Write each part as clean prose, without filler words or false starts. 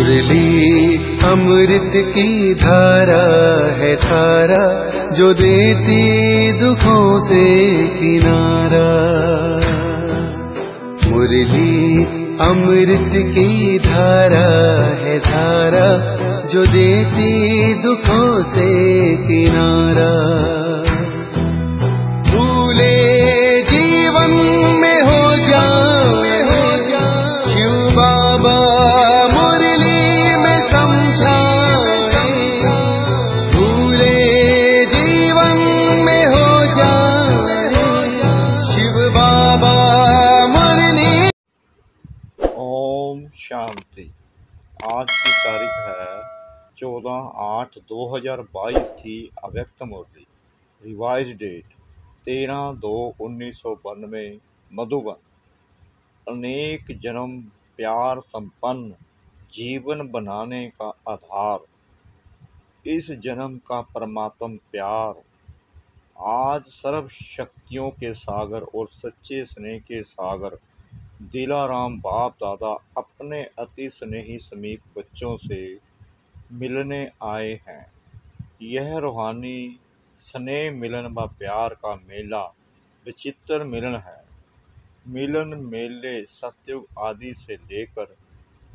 मुरली अमृत की धारा है धारा, जो देती दुखों से किनारा। मुरली अमृत की धारा है धारा, जो देती दुखों से किनारा। भूले जीवन में हो जाए शिव बाबा मुरली में समझाए। भूले जीवन में हो जाए शिव बाबा मुरली। ओम शांति। आज की तारीख है 14/8/2022 की अव्यक्त मुरली। Revise date 13/2/1992 Madhuban. अनेक जन्म प्यार संपन्न जीवन बनाने का आधार, इस जन्म का परमात्म प्यार आज सर्व शक्तियों के सागर और सच्चे स्नेह के सागर दिलाराम बाप दादा अपने अति स्नेही समीप बच्चों से मिलने आए हैं। यह रूहानी स्नेह मिलन व प्यार का मेला विचित्र मिलन है। मिलन मेले सतयुग आदि से लेकर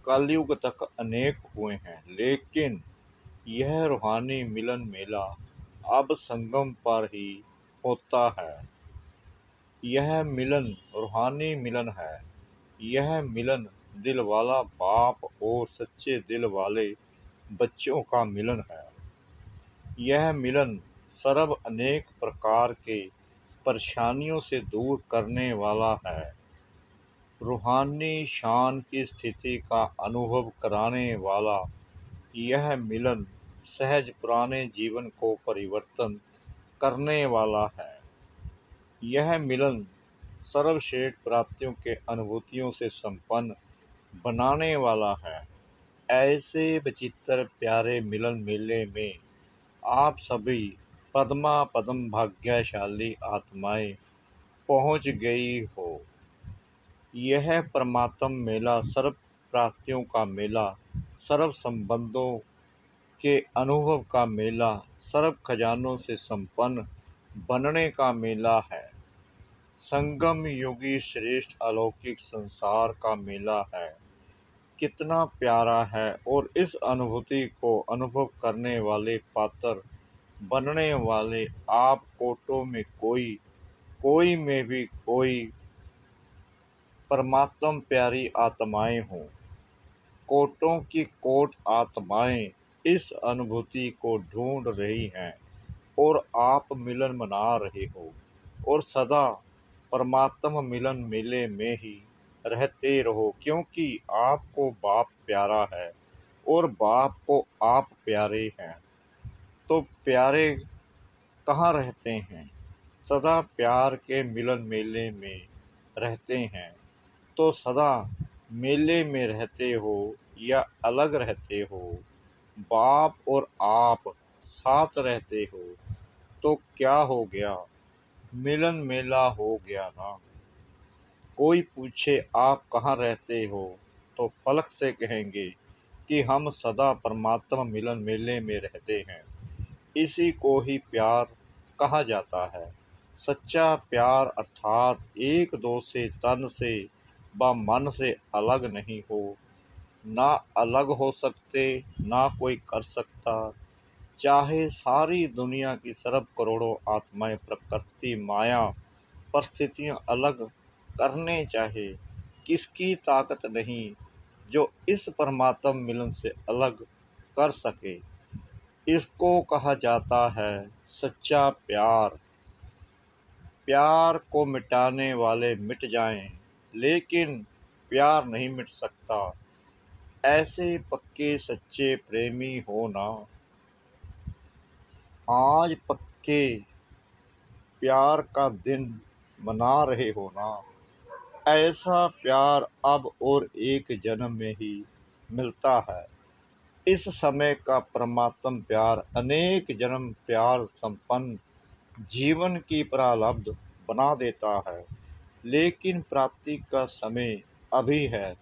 कलयुग तक अनेक हुए हैं, लेकिन यह रूहानी मिलन मेला अब संगम पर ही होता है। यह मिलन रूहानी मिलन है। यह मिलन दिल वाला बाप और सच्चे दिल वाले बच्चों का मिलन है। यह मिलन सर्व अनेक प्रकार के परेशानियों से दूर करने वाला है। रूहानी शान की स्थिति का अनुभव कराने वाला यह मिलन सहज पुराने जीवन को परिवर्तन करने वाला है। यह मिलन सर्वश्रेष्ठ प्राप्तियों के अनुभूतियों से संपन्न बनाने वाला है। ऐसे विचित्र प्यारे मिलन मेले में आप सभी पद्मा पद्म भाग्यशाली आत्माएं पहुंच गई हो। यह परमात्म मेला सर्व प्राप्तियों का मेला, सर्व संबंधों के अनुभव का मेला, सर्व खजानों से संपन्न बनने का मेला है। संगम युगी श्रेष्ठ अलौकिक संसार का मेला है। कितना प्यारा है और इस अनुभूति को अनुभव करने वाले पात्र बनने वाले आप कोटों में कोई में भी कोई परमात्म प्यारी आत्माएं हों। कोटों की कोट आत्माएं इस अनुभूति को ढूंढ रही हैं और आप मिलन मना रहे हो और सदा परमात्म मिलन मेले में ही रहते रहो, क्योंकि आपको बाप प्यारा है और बाप को आप प्यारे हैं। तो प्यारे कहाँ रहते हैं? सदा प्यार के मिलन मेले में रहते हैं। तो सदा मेले में रहते हो या अलग रहते हो, बाप और आप साथ रहते हो तो क्या हो गया? मिलन मेला हो गया ना। कोई पूछे आप कहाँ रहते हो तो पलक से कहेंगे कि हम सदा परमात्मा मिलन मेले में रहते हैं। इसी को ही प्यार कहा जाता है। सच्चा प्यार अर्थात एक दो से तन से व मन से अलग नहीं हो, ना अलग हो सकते, ना कोई कर सकता। चाहे सारी दुनिया की सरब करोड़ों आत्माएं प्रकृति माया परिस्थितियां अलग करने चाहे, किसकी ताकत नहीं जो इस परमात्म मिलन से अलग कर सके। इसको कहा जाता है सच्चा प्यार। प्यार को मिटाने वाले मिट जाएं, लेकिन प्यार नहीं मिट सकता। ऐसे पक्के सच्चे प्रेमी हो ना। आज पक्के प्यार का दिन मना रहे हो ना। ऐसा प्यार अब और एक जन्म में ही मिलता है। इस समय का परमात्म प्यार अनेक जन्म प्यार संपन्न जीवन की प्रारब्ध बना देता है, लेकिन प्राप्ति का समय अभी है।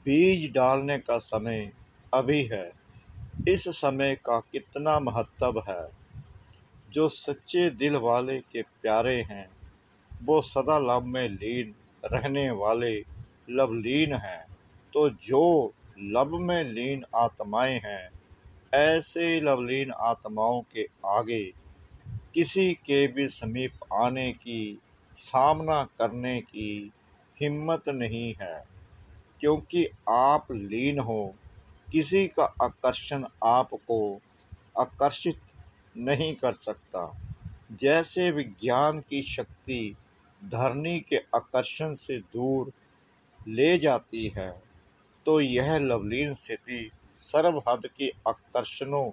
बीज डालने का समय अभी है। इस समय का कितना महत्व है। जो सच्चे दिल वाले के प्यारे हैं वो सदा लव में लीन रहने वाले लवलीन हैं। तो जो लव में लीन आत्माएं हैं, ऐसे लवलीन आत्माओं के आगे किसी के भी समीप आने की, सामना करने की हिम्मत नहीं है, क्योंकि आप लीन हो। किसी का आकर्षण आपको आकर्षित नहीं कर सकता। जैसे विज्ञान की शक्ति धरनी के आकर्षण से दूर ले जाती है, तो यह लवलीन स्थिति सर्वहद के आकर्षणों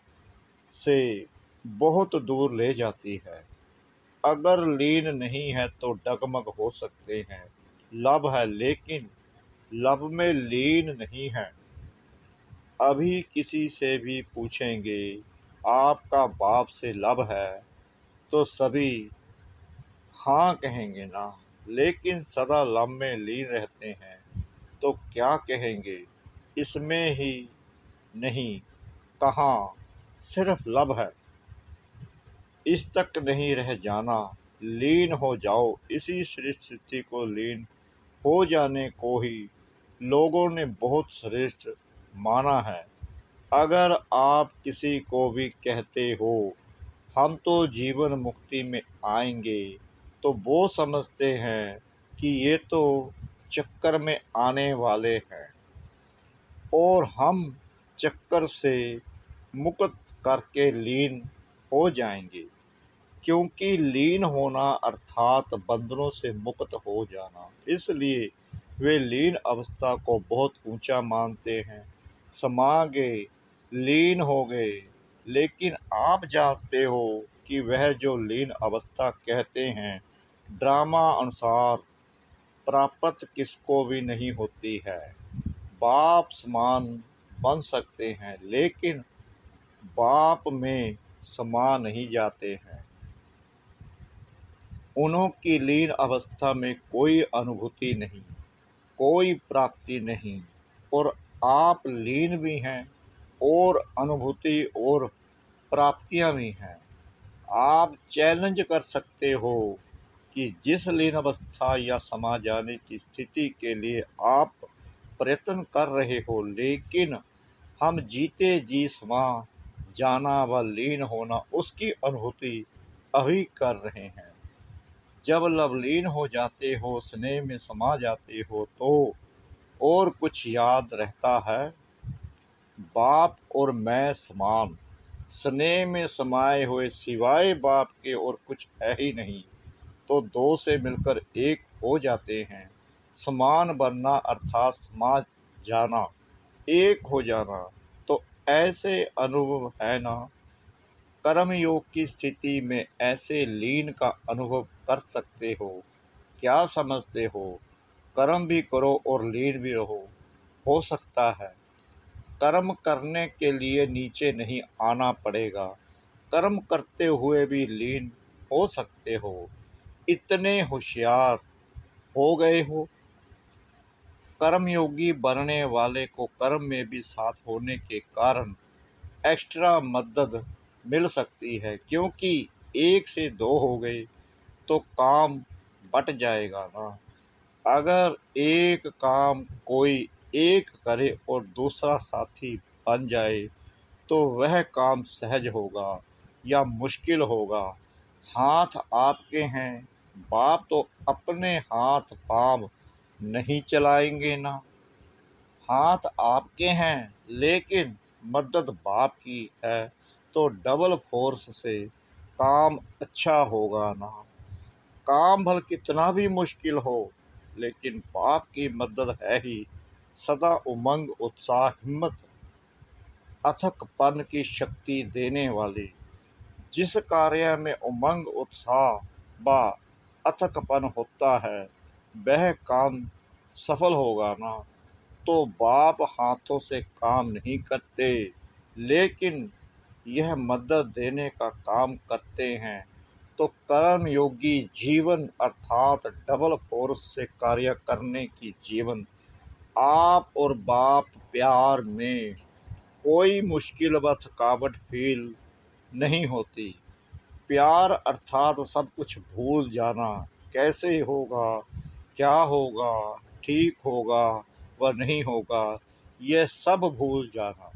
से बहुत दूर ले जाती है। अगर लीन नहीं है तो डगमग हो सकते हैं। लव है लेकिन लव में लीन नहीं है। अभी किसी से भी पूछेंगे आपका बाप से लव है, तो सभी हाँ कहेंगे ना। लेकिन सदा लव में लीन रहते हैं तो क्या कहेंगे, इसमें ही नहीं, कहाँ सिर्फ लव है। इस तक नहीं रह जाना, लीन हो जाओ। इसी स्थिति को लीन हो जाने को ही लोगों ने बहुत श्रेष्ठ माना है। अगर आप किसी को भी कहते हो हम तो जीवन मुक्ति में आएंगे, तो वो समझते हैं कि ये तो चक्कर में आने वाले हैं और हम चक्कर से मुक्त करके लीन हो जाएंगे। क्योंकि लीन होना अर्थात बंधनों से मुक्त हो जाना, इसलिए वे लीन अवस्था को बहुत ऊंचा मानते हैं। समा गए, लीन हो गए। लेकिन आप जानते हो कि वह जो लीन अवस्था कहते हैं, ड्रामा अनुसार प्राप्त किसको भी नहीं होती है। बाप समान बन सकते हैं लेकिन बाप में समा नहीं जाते हैं। उनकी लीन अवस्था में कोई अनुभूति नहीं, कोई प्राप्ति नहीं, और आप लीन भी हैं और अनुभूति और प्राप्तियां भी हैं। आप चैलेंज कर सकते हो कि जिस लीन अवस्था या समा जाने की स्थिति के लिए आप प्रयत्न कर रहे हो, लेकिन हम जीते जी समा जाना व लीन होना उसकी अनुभूति अभी कर रहे हैं। जब लवलीन हो जाते हो, स्नेह में समा जाते हो, तो और कुछ याद रहता है। बाप और मैं समान, स्नेह में समाये हुए सिवाय बाप के और कुछ है ही नहीं, तो दो से मिलकर एक हो जाते हैं। समान बनना अर्थात समा जाना, एक हो जाना। तो ऐसे अनुभव है ना। कर्मयोग की स्थिति में ऐसे लीन का अनुभव कर सकते हो। क्या समझते हो? कर्म भी करो और लीन भी रहो। हो सकता है कर्म करने के लिए नीचे नहीं आना पड़ेगा, कर्म करते हुए भी लीन हो सकते हो। इतने होशियार हो गए हो। कर्मयोगी बनने वाले को कर्म में भी साथ होने के कारण एक्स्ट्रा मदद मिल सकती है, क्योंकि एक से दो हो गए तो काम बट जाएगा ना। अगर एक काम कोई एक करे और दूसरा साथी बन जाए तो वह काम सहज होगा या मुश्किल होगा। हाथ आपके हैं, बाप तो अपने हाथ पांव नहीं चलाएंगे ना। हाथ आपके हैं लेकिन मदद बाप की है, तो डबल फोर्स से काम अच्छा होगा ना। काम भल कितना भी मुश्किल हो, लेकिन बाप की मदद है ही सदा उमंग, उत्साह, हिम्मत, अथकपन की शक्ति देने वाली। जिस कार्य में उमंग, उत्साह व अथकपन होता है वह काम सफल होगा ना। तो बाप हाथों से काम नहीं करते, लेकिन यह मदद देने का काम करते हैं। तो कर्मयोगी जीवन अर्थात डबल फोर्स से कार्य करने की जीवन, आप और बाप प्यार में कोई मुश्किल व थकावट फील नहीं होती। प्यार अर्थात सब कुछ भूल जाना, कैसे होगा, क्या होगा, ठीक होगा व नहीं होगा, यह सब भूल जाना।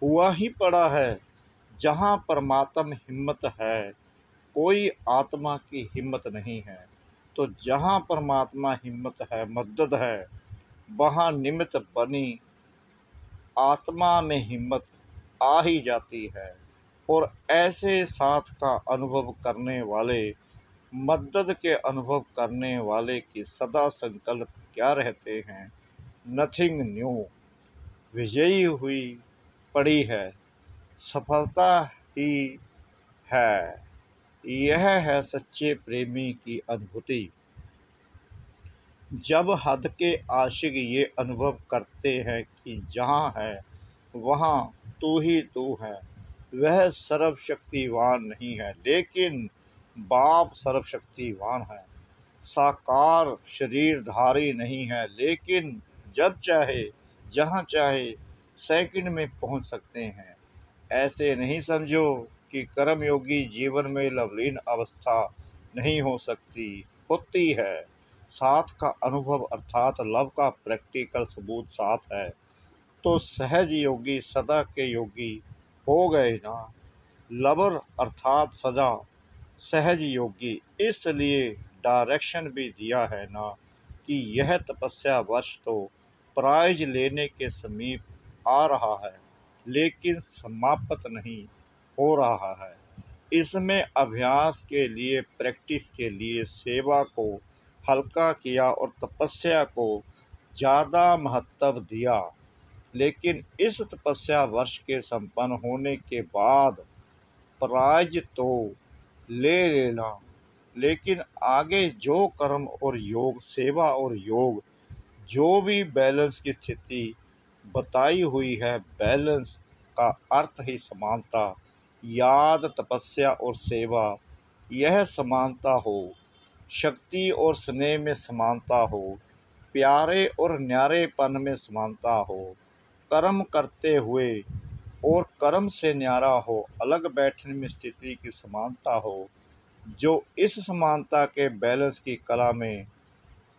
हुआ ही पड़ा है जहाँ परमात्म हिम्मत है, कोई आत्मा की हिम्मत नहीं है। तो जहाँ परमात्मा हिम्मत है, मदद है, वहाँ निमित्त बनी आत्मा में हिम्मत आ ही जाती है। और ऐसे साथ का अनुभव करने वाले, मदद के अनुभव करने वाले की सदा संकल्प क्या रहते हैं, नथिंग न्यू। विजयी हुई पड़ी है, सफलता ही है। यह है सच्चे प्रेमी की अनुभूति। जब हद के आशिक ये अनुभव करते हैं कि जहाँ है वहाँ तू ही तू है। वह सर्वशक्तिवान नहीं है, लेकिन बाप सर्वशक्तिवान है। साकार शरीरधारी नहीं है, लेकिन जब चाहे जहाँ चाहे सेकंड में पहुँच सकते हैं। ऐसे नहीं समझो कि कर्मयोगी जीवन में लवलीन अवस्था नहीं हो सकती, होती है। साथ का अनुभव अर्थात लव का प्रैक्टिकल सबूत साथ है, तो सहज योगी सदा के योगी हो गए ना। लवर अर्थात सजा सहज योगी, इसलिए डायरेक्शन भी दिया है ना कि यह तपस्या वर्ष तो प्राइज लेने के समीप आ रहा है, लेकिन समाप्त नहीं हो रहा है। इसमें अभ्यास के लिए, प्रैक्टिस के लिए सेवा को हल्का किया और तपस्या को ज़्यादा महत्व दिया। लेकिन इस तपस्या वर्ष के संपन्न होने के बाद प्राइज तो ले लेना, लेकिन आगे जो कर्म और योग, सेवा और योग, जो भी बैलेंस की स्थिति बताई हुई है, बैलेंस का अर्थ ही समानता, याद, तपस्या और सेवा, यह समानता हो। शक्ति और स्नेह में समानता हो, प्यारे और न्यारेपन में समानता हो, कर्म करते हुए और कर्म से न्यारा हो, अलग बैठने में स्थिति की समानता हो। जो इस समानता के बैलेंस की कला में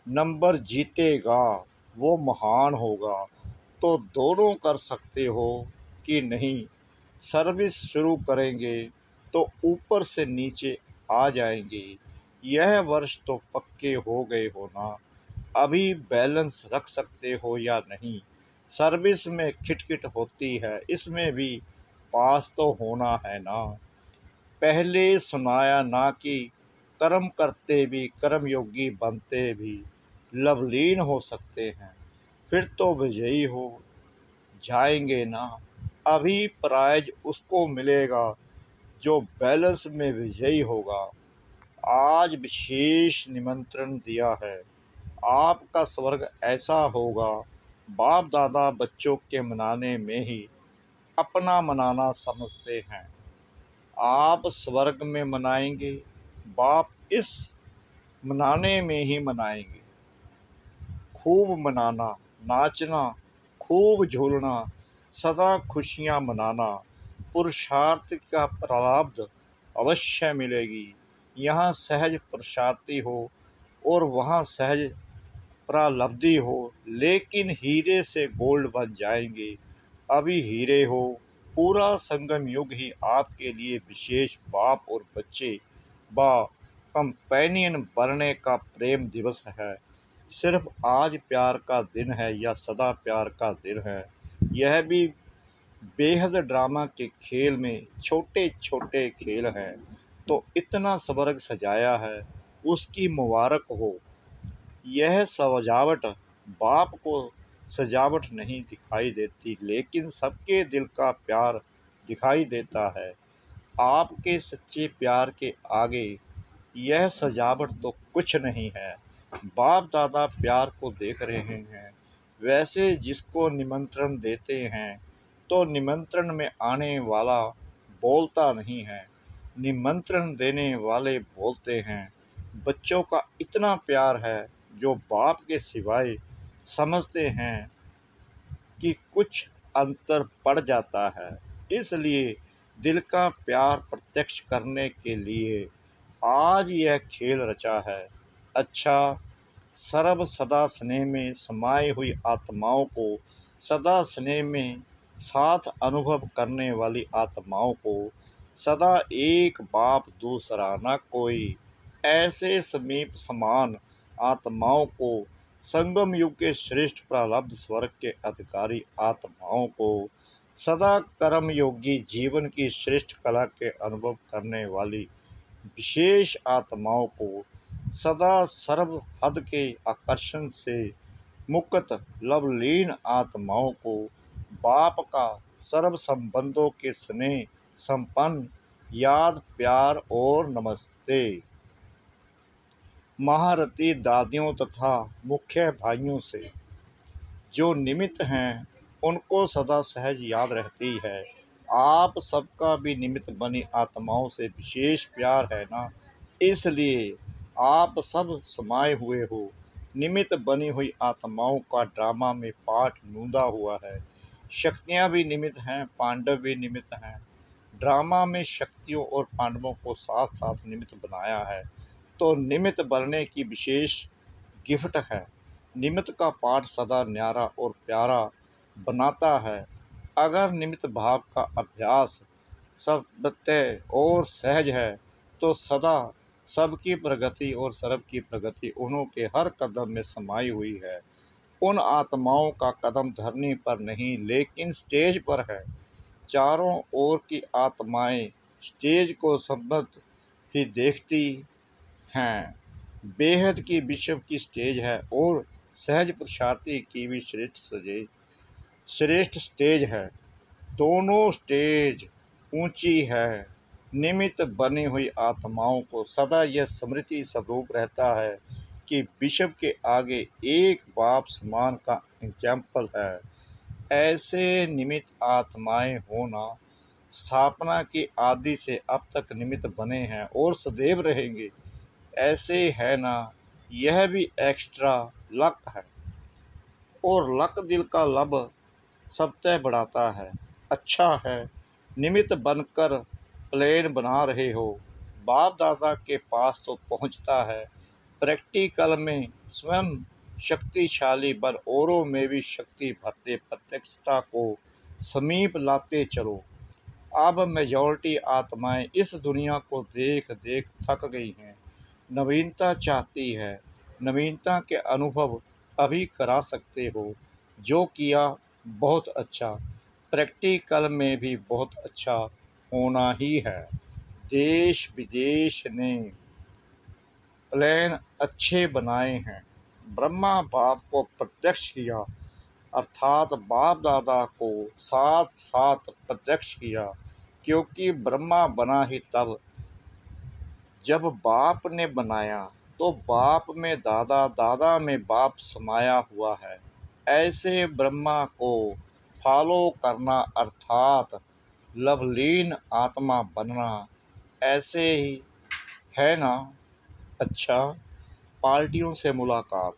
नंबर जीतेगा वो महान होगा। तो दोनों कर सकते हो कि नहीं। सर्विस शुरू करेंगे तो ऊपर से नीचे आ जाएंगे। यह वर्ष तो पक्के हो गए हो ना, अभी बैलेंस रख सकते हो या नहीं। सर्विस में खिटखिट होती है, इसमें भी पास तो होना है ना। पहले सुनाया ना कि कर्म करते भी, कर्मयोगी बनते भी लवलीन हो सकते हैं, फिर तो विजयी हो जाएंगे ना। अभी प्राइज उसको मिलेगा जो बैलेंस में विजयी होगा। आज विशेष निमंत्रण दिया है, आपका स्वर्ग ऐसा होगा। बाप दादा बच्चों के मनाने में ही अपना मनाना समझते हैं। आप स्वर्ग में मनाएंगे, बाप इस मनाने में ही मनाएंगे। खूब मनाना, नाचना, खूब झूलना, सदा खुशियाँ मनाना। पुरुषार्थ का प्रारब्ध अवश्य मिलेगी। यहाँ सहज पुरुषार्थी हो और वहाँ सहज प्रालब्धि हो, लेकिन हीरे से गोल्ड बन जाएंगे। अभी हीरे हो। पूरा संगम युग ही आपके लिए विशेष बाप और बच्चे व कंपेनियन बनने का प्रेम दिवस है। सिर्फ आज प्यार का दिन है या सदा प्यार का दिन है, यह भी बेहद ड्रामा के खेल में छोटे छोटे खेल हैं। तो इतना स्वर्ग सजाया है, उसकी मुबारक हो। यह सजावट बाप को सजावट नहीं दिखाई देती, लेकिन सबके दिल का प्यार दिखाई देता है। आपके सच्चे प्यार के आगे यह सजावट तो कुछ नहीं है। बाप दादा प्यार को देख रहे हैं। वैसे जिसको निमंत्रण देते हैं तो निमंत्रण में आने वाला बोलता नहीं है, निमंत्रण देने वाले बोलते हैं। बच्चों का इतना प्यार है जो बाप के सिवाय समझते हैं कि कुछ अंतर पड़ जाता है। इसलिए दिल का प्यार प्रत्यक्ष करने के लिए आज यह खेल रचा है। अच्छा, सर्व सदा स्नेह में समाई हुई आत्माओं को, सदा स्नेह में साथ अनुभव करने वाली आत्माओं को, सदा एक बाप दूसरा न कोई, ऐसे समीप समान आत्माओं को, संगम युग के श्रेष्ठ प्रारब्ध स्वर्ग के अधिकारी आत्माओं को, सदा कर्म योगी जीवन की श्रेष्ठ कला के अनुभव करने वाली विशेष आत्माओं को, सदा सर्व हद के आकर्षण से मुक्त लवलीन आत्माओं को, बाप का सर्व संबंधों के स्नेह संपन्न याद प्यार और नमस्ते। महारथी दादियों तथा मुख्य भाइयों से जो निमित्त हैं उनको सदा सहज याद रहती है। आप सबका भी निमित्त बनी आत्माओं से विशेष प्यार है ना, इसलिए आप सब समाये हुए हो। निमित्त बनी हुई आत्माओं का ड्रामा में पाठ नूंदा हुआ है। शक्तियाँ भी निमित्त हैं, पांडव भी निमित्त हैं। ड्रामा में शक्तियों और पांडवों को साथ साथ निमित्त बनाया है, तो निमित्त बनने की विशेष गिफ्ट है। निमित्त का पाठ सदा न्यारा और प्यारा बनाता है। अगर निमित्त भाव का अभ्यास सत्य और सहज है तो सदा सबकी प्रगति और सर्व की प्रगति उन्हों के हर कदम में समाई हुई है। उन आत्माओं का कदम धरनी पर नहीं लेकिन स्टेज पर है। चारों ओर की आत्माएं स्टेज को संबद्ध ही देखती हैं। बेहद की विश्व की स्टेज है और सहज पुरुषार्थी की भी श्रेष्ठ स्टेज है। दोनों स्टेज ऊंची है। निमित्त बनी हुई आत्माओं को सदा यह स्मृति स्वरूप रहता है कि विश्व के आगे एक बाप समान का एग्जाम्पल है। ऐसे निमित्त आत्माएं होना स्थापना की आदि से अब तक निमित्त बने हैं और सदैव रहेंगे। ऐसे है ना, यह भी एक्स्ट्रा लक है और लक दिल का लब सबतः बढ़ाता है। अच्छा है, निमित्त बनकर प्लेन बना रहे हो। बाप दादा के पास तो पहुंचता है। प्रैक्टिकल में स्वयं शक्तिशाली बन औरों में भी शक्ति भरते प्रत्यक्षता को समीप लाते चलो। अब मेजॉरिटी आत्माएं इस दुनिया को देख देख थक गई हैं, नवीनता चाहती है। नवीनता के अनुभव अभी करा सकते हो। जो किया बहुत अच्छा, प्रैक्टिकल में भी बहुत अच्छा होना ही है। देश विदेश ने प्लान अच्छे बनाए हैं। ब्रह्मा बाप को प्रत्यक्ष किया, अर्थात बाप दादा को साथ साथ प्रत्यक्ष किया, क्योंकि ब्रह्मा बना ही तब जब बाप ने बनाया, तो बाप में दादा, दादा में बाप समाया हुआ है। ऐसे ब्रह्मा को फॉलो करना अर्थात लवलीन आत्मा बनना, ऐसे ही है ना। अच्छा, पार्टियों से मुलाकात।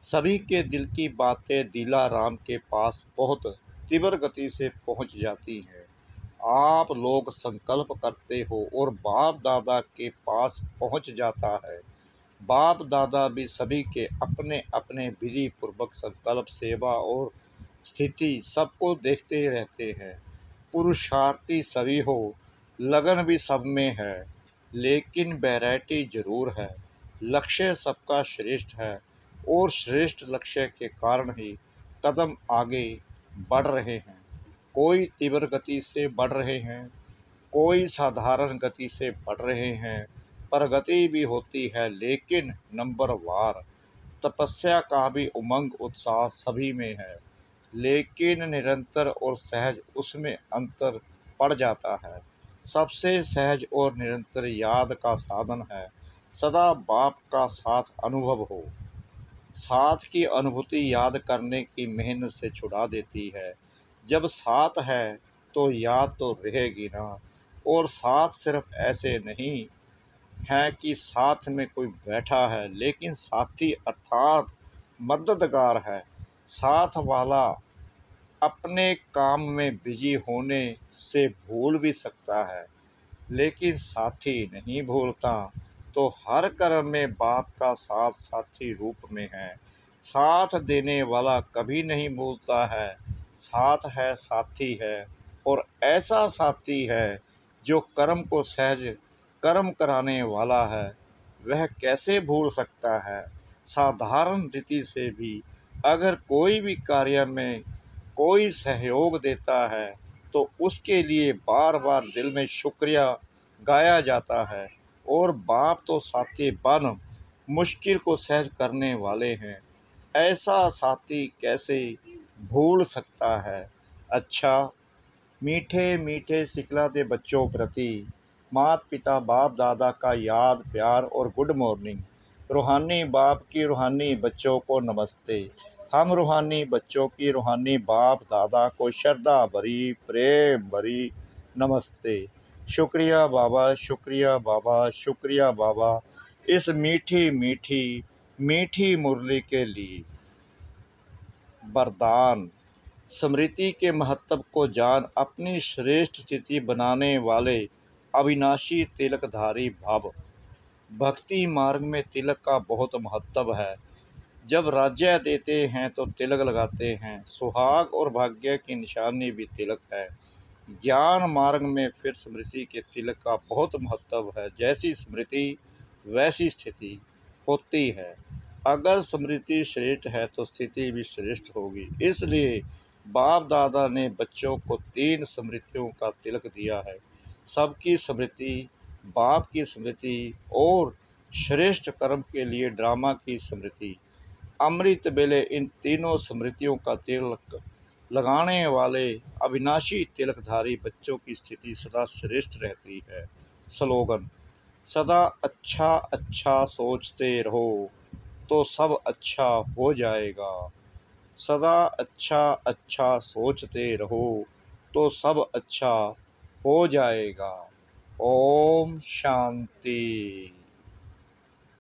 सभी के दिल की बातें दिला राम के पास बहुत तीव्र गति से पहुंच जाती हैं। आप लोग संकल्प करते हो और बाप दादा के पास पहुंच जाता है। बाप दादा भी सभी के अपने अपने विधि पूर्वक संकल्प, सेवा और स्थिति सबको देखते रहते हैं। पुरुषार्थी सभी हो, लगन भी सब में है, लेकिन वैरायटी जरूर है। लक्ष्य सबका श्रेष्ठ है और श्रेष्ठ लक्ष्य के कारण ही कदम आगे बढ़ रहे हैं। कोई तीव्र गति से बढ़ रहे हैं, कोई साधारण गति से बढ़ रहे हैं। प्रगति भी होती है लेकिन नंबर वार। तपस्या का भी उमंग उत्साह सभी में है, लेकिन निरंतर और सहज उसमें अंतर पड़ जाता है। सबसे सहज और निरंतर याद का साधन है। सदा बाप का साथ अनुभव हो। साथ की अनुभूति याद करने की मेहनत से छुड़ा देती है। जब साथ है तो याद तो रहेगी ना। और साथ सिर्फ ऐसे नहीं है कि साथ में कोई बैठा है, लेकिन साथी अर्थात मददगार है। साथ वाला अपने काम में बिजी होने से भूल भी सकता है, लेकिन साथी नहीं भूलता। तो हर कर्म में बाप का साथ साथी रूप में है। साथ देने वाला कभी नहीं भूलता है। साथ है, साथी है, और ऐसा साथी है जो कर्म को सहज कर्म कराने वाला है। वह कैसे भूल सकता है। साधारण रीति से भी अगर कोई भी कार्य में कोई सहयोग देता है तो उसके लिए बार बार दिल में शुक्रिया गाया जाता है। और बाप तो साथी बन मुश्किल को सहज करने वाले हैं। ऐसा साथी कैसे भूल सकता है। अच्छा, मीठे मीठे सिखलाते बच्चों प्रति माता पिता बाप दादा का याद प्यार और गुड मॉर्निंग। रूहानी बाप की रूहानी बच्चों को नमस्ते। हम रूहानी बच्चों की रूहानी बाप दादा को श्रद्धा भरी प्रेम भरी नमस्ते। शुक्रिया बाबा, शुक्रिया बाबा, शुक्रिया बाबा, इस मीठी मीठी मीठी मुरली के लिए। वरदान। स्मृति के महत्व को जान अपनी श्रेष्ठ स्थिति बनाने वाले अविनाशी तिलकधारी भव। भक्ति मार्ग में तिलक का बहुत महत्व है। जब राज्य देते हैं तो तिलक लगाते हैं। सुहाग और भाग्य की निशानी भी तिलक है। ज्ञान मार्ग में फिर स्मृति के तिलक का बहुत महत्व है। जैसी स्मृति वैसी स्थिति होती है। अगर स्मृति श्रेष्ठ है तो स्थिति भी श्रेष्ठ होगी। इसलिए बाप दादा ने बच्चों को 3 स्मृतियों का तिलक दिया है। सबकी स्मृति, बाप की स्मृति और श्रेष्ठ कर्म के लिए ड्रामा की स्मृति। अमृत बेले इन तीनों स्मृतियों का तिलक लगाने वाले अविनाशी तिलकधारी बच्चों की स्थिति सदा श्रेष्ठ रहती है। स्लोगन। सदा अच्छा अच्छा सोचते रहो तो सब अच्छा हो जाएगा। सदा अच्छा अच्छा सोचते रहो तो सब अच्छा हो जाएगा। ओम शांति।